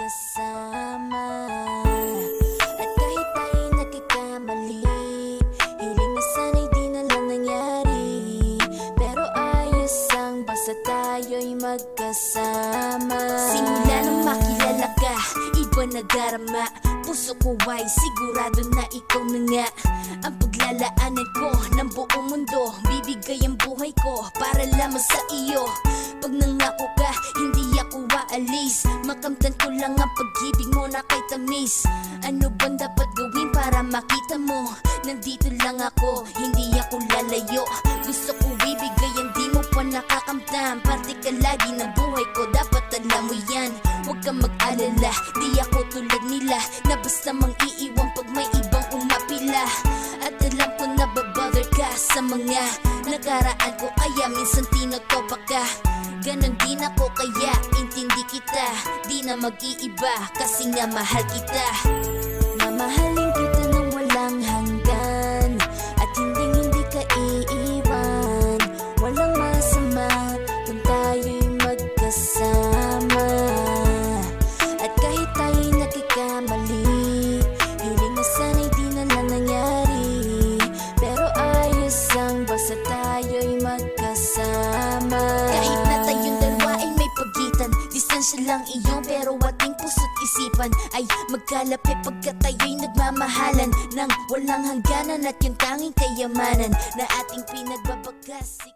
magkasama. At kahit tayo'y nagkakamali, hiling na sana'y di na lang nangyari. Pero ayos ang basta tayo'y magkasama. Simula nang makilala ka, iba nadarama. Puso ko ay sigurado na ikaw na nga ang paglalaanan ko ng buong mundo. Bibigay ang buhay ko para lamang sa iyo. Pag nangako ka, hindi ako waalis. Makamtan ko lang ang pag-ibig mo na kay tamis. Ano bang dapat gawin para makita mo? Nandito lang ako, hindi ako lalayo. Gusto ko bibigay ang di mo pa nakakamtam. Parte ka lagi ng buhay ko, dapat alam mo yan. Huwag kang mag-alala, di ako tulad nila na basta mang iiwan pag may ibang umapila. At alam ko na babother ka sa mga nakaraan ko, kaya minsan tinotopa ka. Ganon din ako kaya intindi kita. Di na mag-iiba kasi nga mahal kita. Mamahalin kita nang walang hanggan, at hindi ka iiwan. Walang masama kung tayo'y magkasama. At kahit tayo'y nagkakamali, hiling na sana'y di na lang nangyari. Pero ayos ang basta tayo'y magkasama. Kahit na tayong dalawa ay may pagitan, distansya lang iyon pero ating puso't isipan ay magkalapit pagkat tayo'y nagmamahalan ng walang hangganan. At yung tanging kayamanan na ating pinagbabagas.